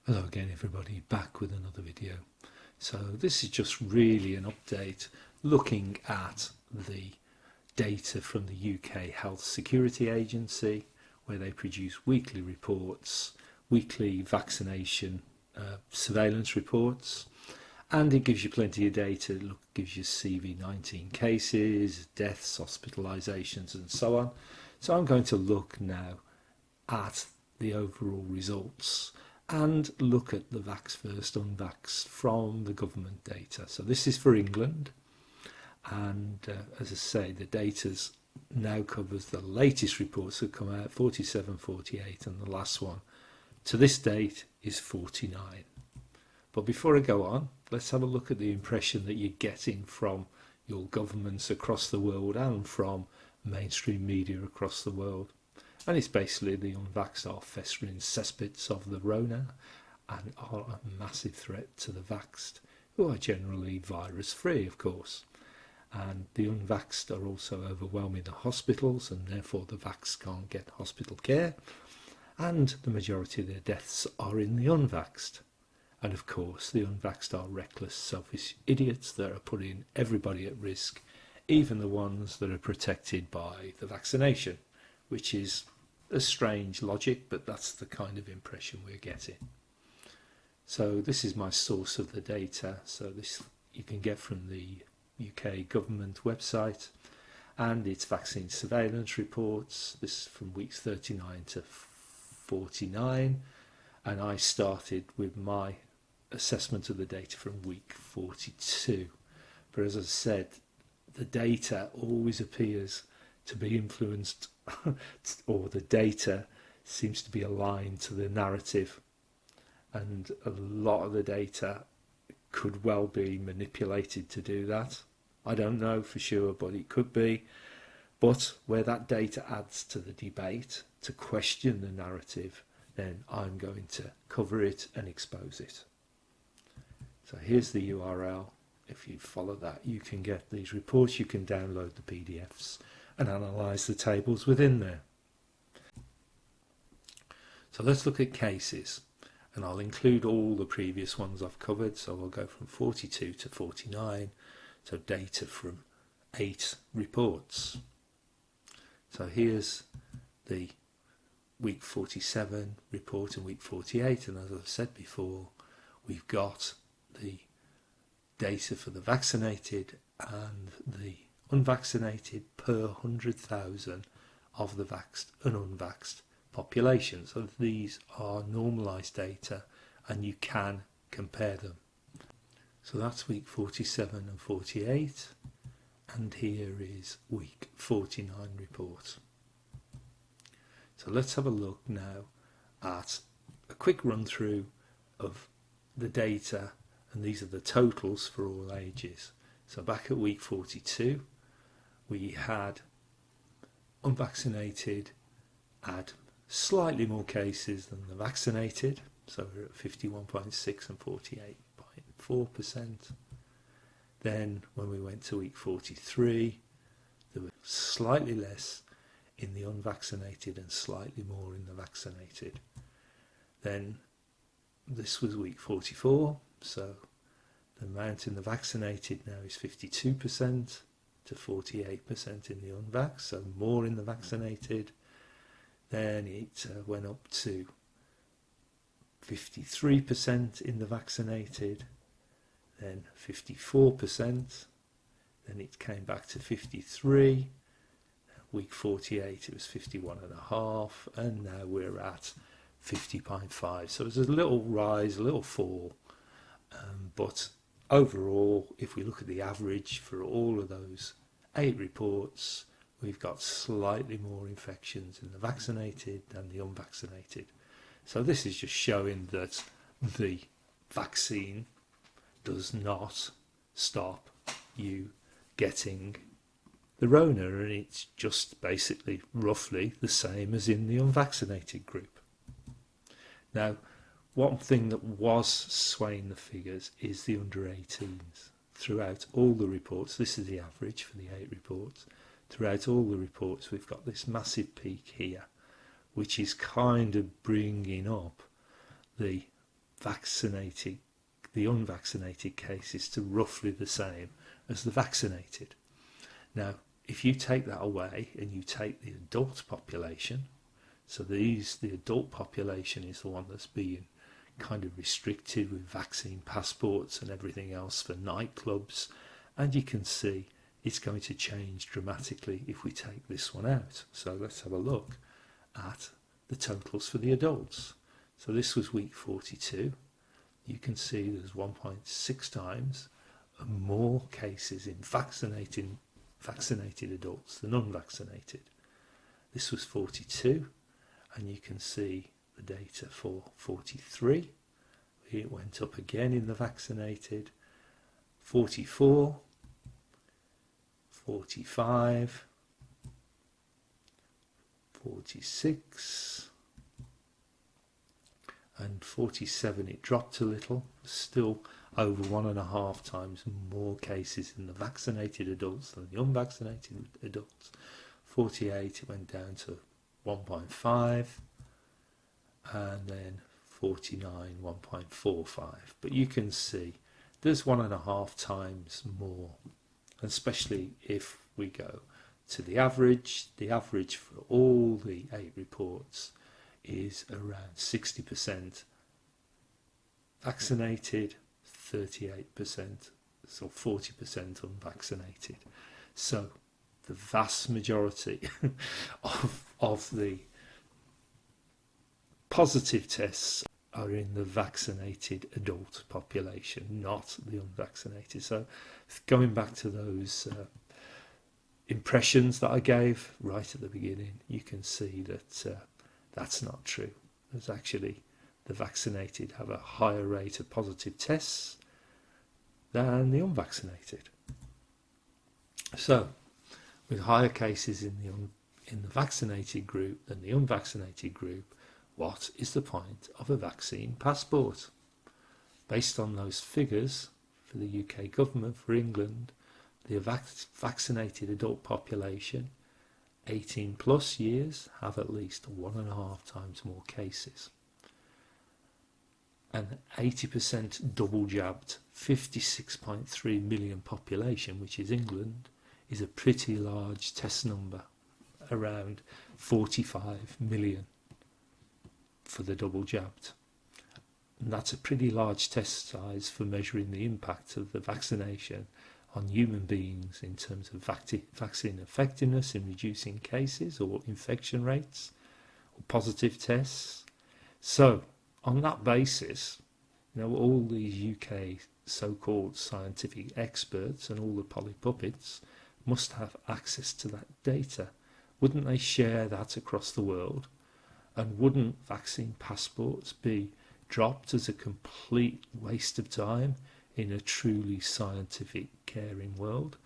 Hello again everybody, back with another video. So this is just really an update looking at the data from the UK Health Security Agency, where they produce weekly reports, weekly vaccination surveillance reports, and it gives you plenty of data. It gives you CV-19 cases, deaths, hospitalisations and so on. So I'm going to look now at the overall results and look at the vax first, unvaxxed from the government data. So this is for England, and as I say, the data's now covers the latest reports that come out, 47, 48, and the last one to this date is 49. But before I go on, let's have a look at the impression that you're getting from your governments across the world and from mainstream media across the world. And it's basically the unvaxxed are festering cesspits of the Rona and are a massive threat to the vaxxed, who are generally virus free, of course. And the unvaxxed are also overwhelming the hospitals, and therefore the vaxxed can't get hospital care. And the majority of their deaths are in the unvaxxed. And of course, the unvaxxed are reckless, selfish idiots that are putting everybody at risk, even the ones that are protected by the vaccination, which is a strange logic, but that's the kind of impression we're getting. So this is my source of the data. So this you can get from the UK government website, and it's vaccine surveillance reports. This is from weeks 39 to 49, and I started with my assessment of the data from week 42. But as I said, the data always appears to be influenced or the data seems to be aligned to the narrative, and a lot of the data could well be manipulated to do that. I don't know for sure, but it could be. But where that data adds to the debate to question the narrative, then I'm going to cover it and expose it. So here's the URL. If you follow that, you can get these reports. You can download the PDFs and analyse the tables within there. So let's look at cases, and I'll include all the previous ones I've covered. So I'll go from 42 to 49, so data from 8 reports. So here's the week 47 report and week 48, and as I've said before, we've got the data for the vaccinated and the unvaccinated per 100,000 of the vaxxed and unvaxxed population. So these are normalised data and you can compare them. So that's week 47 and 48, and here is week 49 report. So let's have a look now at a quick run through of the data, and these are the totals for all ages. So back at week 42, we had unvaccinated had slightly more cases than the vaccinated, so we're at 51.6 and 48.4%. Then when we went to week 43, there were slightly less in the unvaccinated and slightly more in the vaccinated. Then this was week 44, so the amount in the vaccinated now is 52% to 48% in the unvaxxed, so more in the vaccinated. Then it went up to 53% in the vaccinated, then 54%, then it came back to 53, week 48 it was 51.5, and now we're at 50.5. So it's a little rise, a little fall, but overall, if we look at the average for all of those 8 reports, we've got slightly more infections in the vaccinated than the unvaccinated. So this is just showing that the vaccine does not stop you getting the Rona, and it's just basically roughly the same as in the unvaccinated group. Now, one thing that was swaying the figures is the under 18s. Throughout all the reports, this is the average for the 8 reports, throughout all the reports we've got this massive peak here, which is kind of bringing up the the unvaccinated cases to roughly the same as the vaccinated. Now, if you take that away and you take the adult population, so the adult population is the one that's being kind of restricted with vaccine passports and everything else for nightclubs, and you can see it's going to change dramatically if we take this one out. So let's have a look at the totals for the adults. So this was week 42. You can see there's 1.6 times more cases in vaccinated adults than unvaccinated. This was 42, and you can see the data for 43. It went up again in the vaccinated. 44, 45, 46, and 47. It dropped a little, still over 1.5 times more cases in the vaccinated adults than the unvaccinated adults. 48, it went down to 1.5, and then 49, 1.45. But you can see there's 1.5 times more, especially if we go to the average. The average for all the 8 reports is around 60% vaccinated, 38%, so 40% unvaccinated. So the vast majority of the positive tests are in the vaccinated adult population, not the unvaccinated. So going back to those impressions that I gave right at the beginning, you can see that that's not true. There's actually, the vaccinated have a higher rate of positive tests than the unvaccinated. So with higher cases in the vaccinated group than the unvaccinated group, what is the point of a vaccine passport? Based on those figures for the UK government, for England, the vaccinated adult population 18 plus years have at least 1.5 times more cases. An 80% double jabbed 56.3 million population, which is England, is a pretty large test number, around 45 million for the double jabbed. And that's a pretty large test size for measuring the impact of the vaccination on human beings in terms of vaccine effectiveness in reducing cases or infection rates or positive tests. So on that basis, all these UK so-called scientific experts and all the polypuppets must have access to that data. Wouldn't they share that across the world? And wouldn't vaccine passports be dropped as a complete waste of time in a truly scientific, caring world?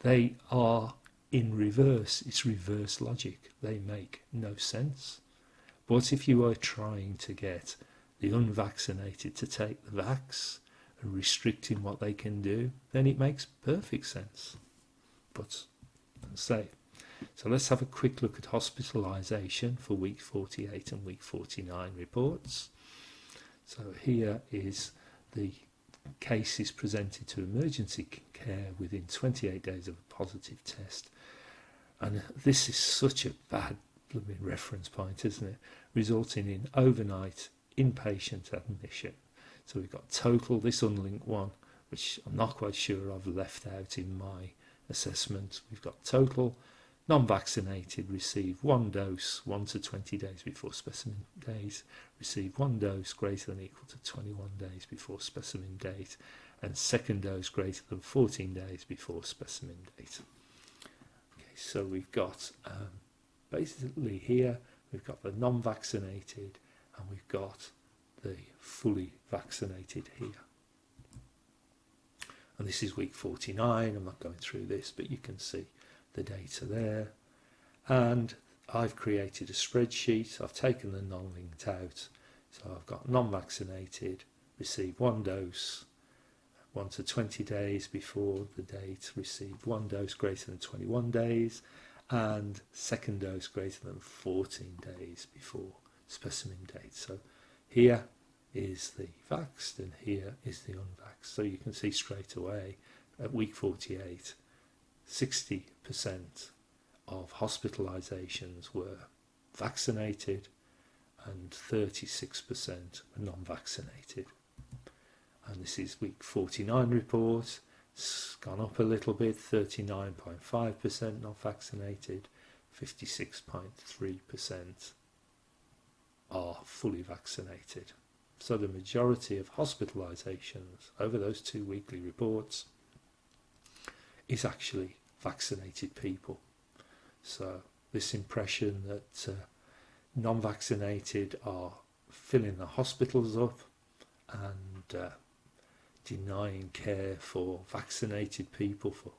They are in reverse. It's reverse logic. They make no sense. But if you are trying to get the unvaccinated to take the vax and restricting what they can do, then it makes perfect sense. But so let's have a quick look at hospitalisation for week 48 and week 49 reports. So here is the cases presented to emergency care within 28 days of a positive test. And this is such a bad blooming reference point, isn't it? Resulting in overnight inpatient admission. So we've got total, this unlinked one, which I'm not quite sure I've left out in my assessment. We've got total non-vaccinated receive 1 dose 1 to 20 days before specimen date, receive 1 dose greater than or equal to 21 days before specimen date, and second dose greater than 14 days before specimen date. Okay, so we've got basically here we've got the non-vaccinated and we've got the fully vaccinated here. And this is week 49. I'm not going through this, but you can see the data there. And I've created a spreadsheet. I've taken the non-linked out. So I've got non-vaccinated, receive 1 dose, 1 to 20 days before the date, received 1 dose greater than 21 days, and second dose greater than 14 days before specimen date. So here is the vaxxed and here is the unvaxxed. So you can see straight away at week 48, 60% of hospitalisations were vaccinated and 36% were non-vaccinated. And this is week 49 report. It's gone up a little bit, 39.5% non-vaccinated, 56.3% are fully vaccinated. So the majority of hospitalisations over those 2 weekly reports is actually vaccinated people. So this impression that non-vaccinated are filling the hospitals up and denying care for vaccinated people for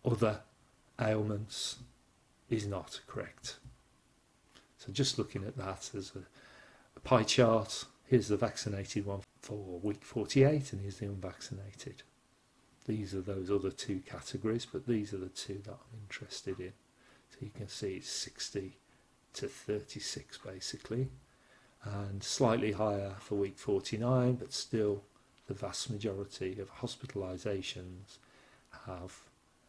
other ailments is not correct. So just looking at that as a pie chart, here's the vaccinated one for week 48 and here's the unvaccinated. These are those other 2 categories, but these are the 2 that I'm interested in. So you can see it's 60 to 36 basically, and slightly higher for week 49, but still the vast majority of hospitalisations have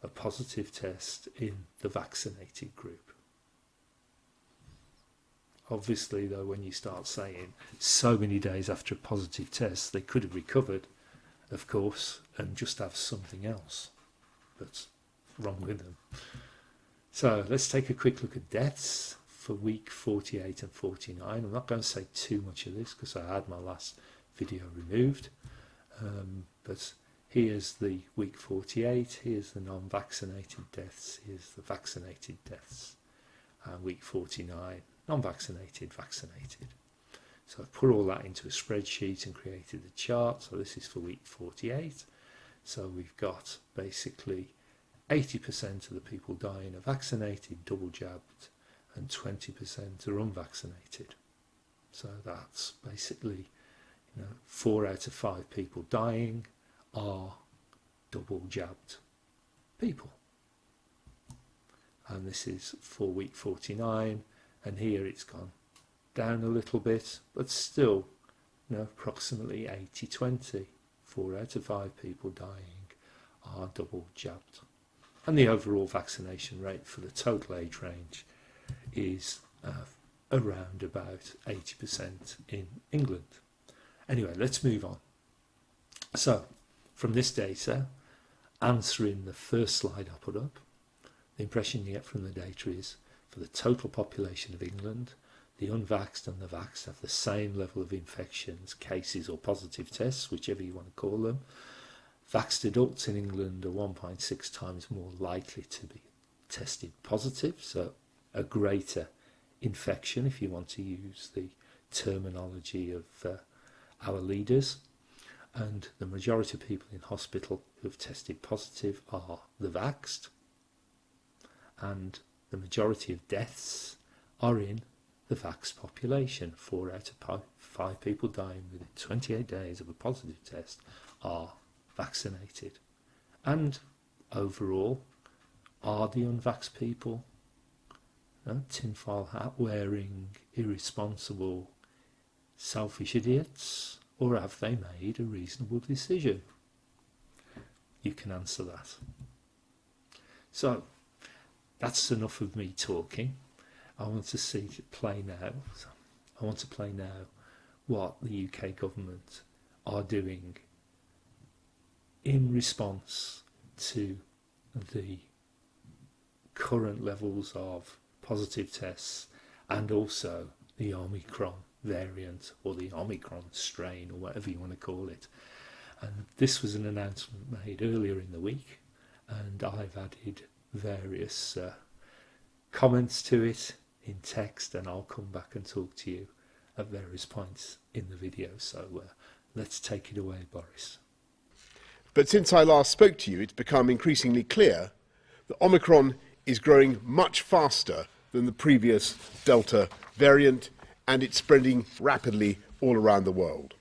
a positive test in the vaccinated group. Obviously though, when you start saying so many days after a positive test they could have recovered, of course, and just have something else that's wrong with them. So let's take a quick look at deaths for week 48 and 49. I'm not going to say too much of this because I had my last video removed, but here's the week 48, here's the non-vaccinated deaths, here's the vaccinated deaths, and week 49 non-vaccinated, vaccinated. So I've put all that into a spreadsheet and created a chart. So this is for week 48. So we've got basically 80% of the people dying are vaccinated, double jabbed, and 20% are unvaccinated. So that's basically, 4 out of 5 people dying are double jabbed people. And this is for week 49, and here it's gone down a little bit, but still, approximately 80-20. 4 out of 5 people dying are double jabbed. And the overall vaccination rate for the total age range is around about 80% in England. Anyway, let's move on. So, from this data, answering the first slide I put up, the impression you get from the data is for the total population of England, the unvaxxed and the vaxxed have the same level of infections, cases or positive tests, whichever you want to call them. Vaxxed adults in England are 1.6 times more likely to be tested positive, so a greater infection if you want to use the terminology of our leaders. And the majority of people in hospital who have tested positive are the vaxxed, and the majority of deaths are in the vaxxed population. 4 out of 5 people dying within 28 days of a positive test are vaccinated. And overall, are the unvaxxed people tinfoil hat wearing, irresponsible, selfish idiots, or have they made a reasonable decision? You can answer that. So that's enough of me talking. I want to play now what the UK government are doing in response to the current levels of positive tests and also the Omicron variant or the Omicron strain or whatever you want to call it. And this was an announcement made earlier in the week, and I've added various comments to it in text, and I'll come back and talk to you at various points in the video. So let's take it away, Boris. But since I last spoke to you, it's become increasingly clear that Omicron is growing much faster than the previous Delta variant, and it's spreading rapidly all around the world.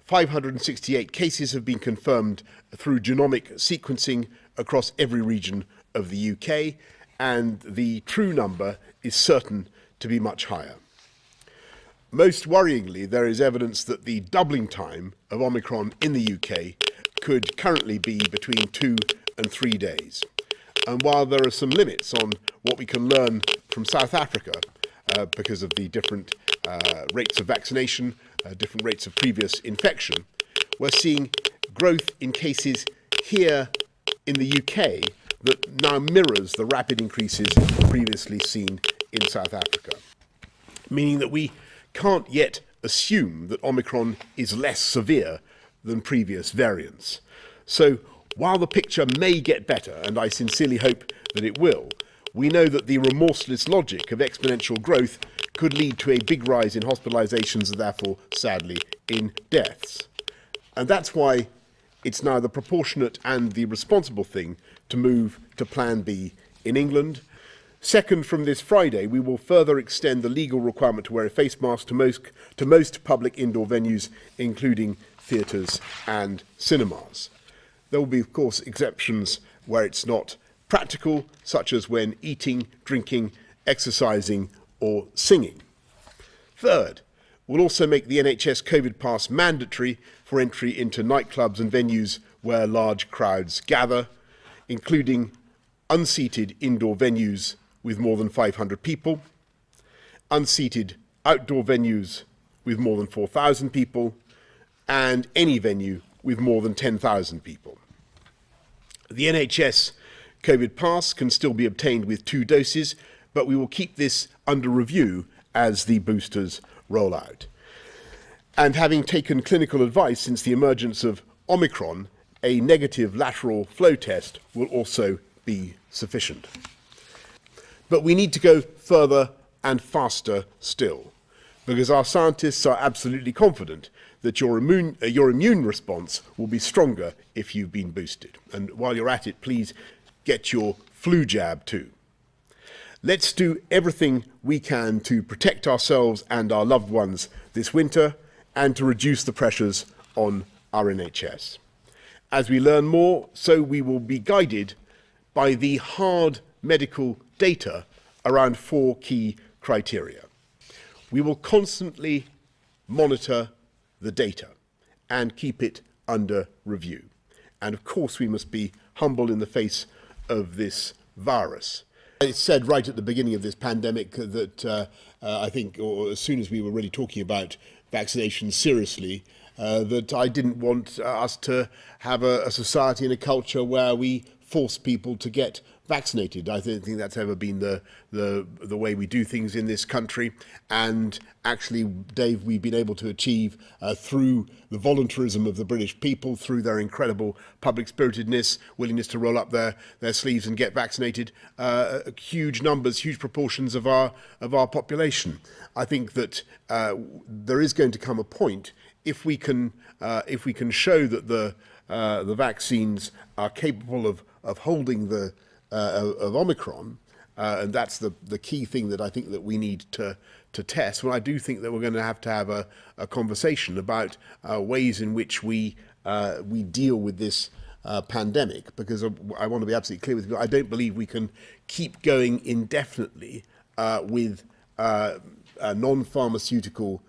568 cases have been confirmed through genomic sequencing across every region of the UK, and the true number is certain to be much higher. Most worryingly, there is evidence that the doubling time of Omicron in the UK could currently be between 2 and 3 days. And while there are some limits on what we can learn from South Africa, because of the different rates of vaccination, different rates of previous infection, we're seeing growth in cases here in the UK that now mirrors the rapid increases previously seen in South Africa. Meaning that we can't yet assume that Omicron is less severe than previous variants. So while the picture may get better, and I sincerely hope that it will, we know that the remorseless logic of exponential growth could lead to a big rise in hospitalizations and therefore, sadly, in deaths. And that's why it's now the proportionate and the responsible thing to move to Plan B in England. Second, from this Friday, we will further extend the legal requirement to wear a face mask to most public indoor venues, including theatres and cinemas. There will be, of course, exceptions where it's not practical, such as when eating, drinking, exercising, or singing. Third, we'll also make the NHS COVID pass mandatory for entry into nightclubs and venues where large crowds gather, including unseated indoor venues with more than 500 people, unseated outdoor venues with more than 4,000 people, and any venue with more than 10,000 people. The NHS COVID pass can still be obtained with 2 doses, but we will keep this under review as the boosters roll out. And having taken clinical advice since the emergence of Omicron, a negative lateral flow test will also be sufficient. But we need to go further and faster still, because our scientists are absolutely confident that your immune response will be stronger if you've been boosted. And while you're at it, please get your flu jab too. Let's do everything we can to protect ourselves and our loved ones this winter and to reduce the pressures on our NHS. As we learn more, so we will be guided by the hard medical data around 4 key criteria. We will constantly monitor the data and keep it under review. And of course, we must be humble in the face of this virus. It's said right at the beginning of this pandemic that I think, or as soon as we were really talking about vaccination seriously, that I didn't want us to have a society and a culture where we force people to get vaccinated. I don't think that's ever been the way we do things in this country. And actually, Dave, we've been able to achieve through the voluntarism of the British people, through their incredible public spiritedness, willingness to roll up their sleeves and get vaccinated, huge numbers, huge proportions of our population. I think that there is going to come a point if we can show that the vaccines are capable of holding of Omicron, and that's the key thing that I think that we need to test. Well, I do think that we're going to have a conversation about ways in which we deal with this pandemic, because I want to be absolutely clear with you. I don't believe we can keep going indefinitely with non-pharmaceutical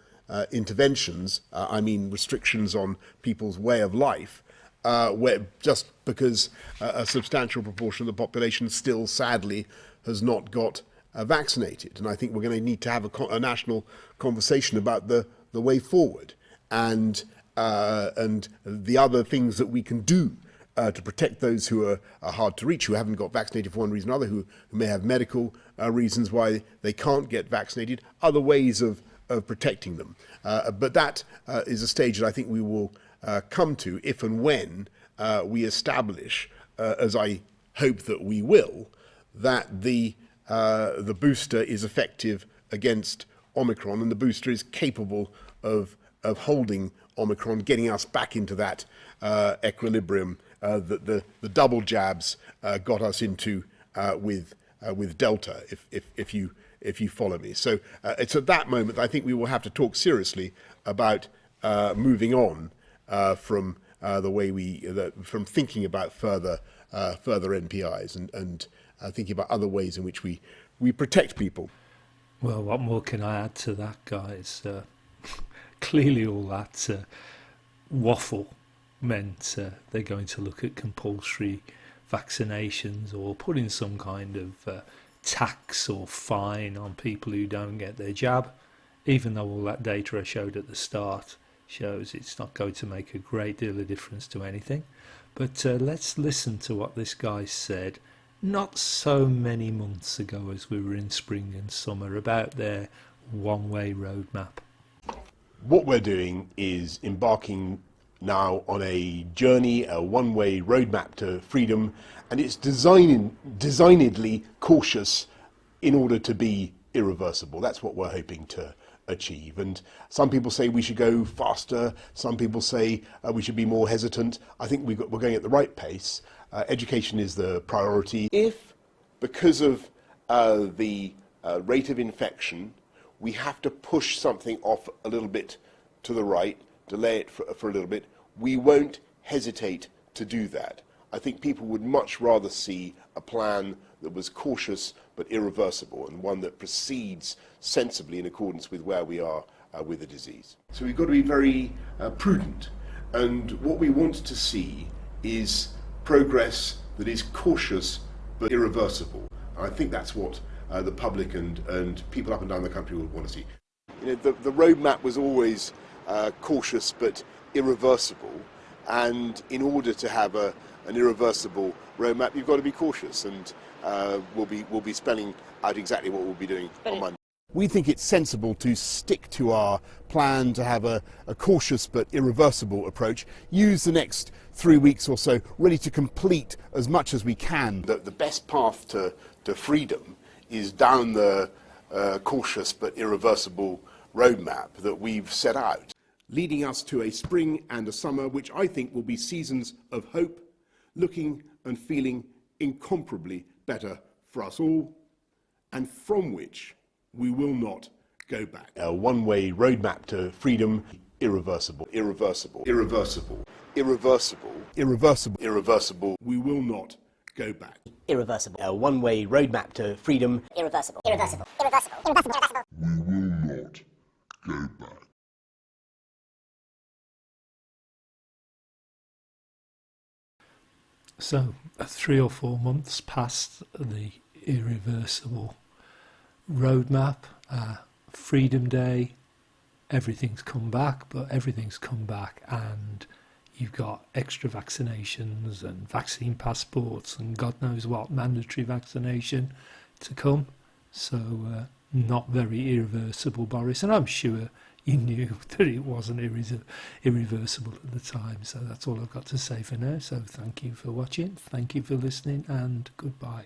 interventions. I mean restrictions on people's way of life. Where just because a substantial proportion of the population still, sadly, has not got vaccinated. And I think we're going to need to have a national conversation about the way forward and the other things that we can do to protect those who are hard to reach, who haven't got vaccinated for one reason or another, who may have medical reasons why they can't get vaccinated, other ways of protecting them. But that is a stage that I think we will come to if and when we establish, as I hope that we will, that the booster is effective against Omicron, and the booster is capable of holding Omicron, getting us back into that equilibrium that the double jabs got us into with Delta, if you follow me. So it's at that moment that I think we will have to talk seriously about moving on from the way from thinking about further NPIs and thinking about other ways in which we protect people. Well, what more can I add to that, guys? Clearly, all that waffle meant they're going to look at compulsory vaccinations or putting some kind of tax or fine on people who don't get their jab, even though all that data I showed at the start shows it's not going to make a great deal of difference to anything. But let's listen to what this guy said not so many months ago as we were in spring and summer about their one-way roadmap. What we're doing is embarking now on a journey, a one-way roadmap to freedom, and it's designedly cautious in order to be irreversible. That's what we're hoping to achieve. And some people say we should go faster, some people say we should be more hesitant. I think we're going at the right pace. Education is the priority. If, because of the rate of infection, we have to push something off a little bit to the right, delay it for a little bit, we won't hesitate to do that. I think people would much rather see a plan that was cautious but irreversible, and one that proceeds sensibly in accordance with where we are with the disease. So we've got to be very prudent, and what we want to see is progress that is cautious but irreversible. I think that's what the public and people up and down the country would want to see. You know, the roadmap was always cautious but irreversible, and in order to have an irreversible roadmap, you've got to be cautious, and we'll be spelling out exactly what we'll be doing on Monday. We think it's sensible to stick to our plan to have a cautious but irreversible approach, use the next 3 weeks or so really to complete as much as we can. The best path to freedom is down the cautious but irreversible roadmap that we've set out, leading us to a spring and a summer which I think will be seasons of hope, looking and feeling incomparably better for us all, and from which we will not go back. A one-way roadmap to freedom, irreversible, irreversible, irreversible, irreversible, irreversible, irreversible. We will not go back. Irreversible. A one-way roadmap to freedom. Irreversible. Irreversible. Irreversible. Irreversible. Irreversible. We will not go back. So 3 or 4 months past the irreversible roadmap, Freedom Day, everything's come back, but everything's come back and you've got extra vaccinations and vaccine passports and God knows what mandatory vaccination to come. So not very irreversible, Boris, and I'm sure you knew that it wasn't irreversible at the time. So that's all I've got to say for now. So thank you for watching, thank you for listening, and goodbye.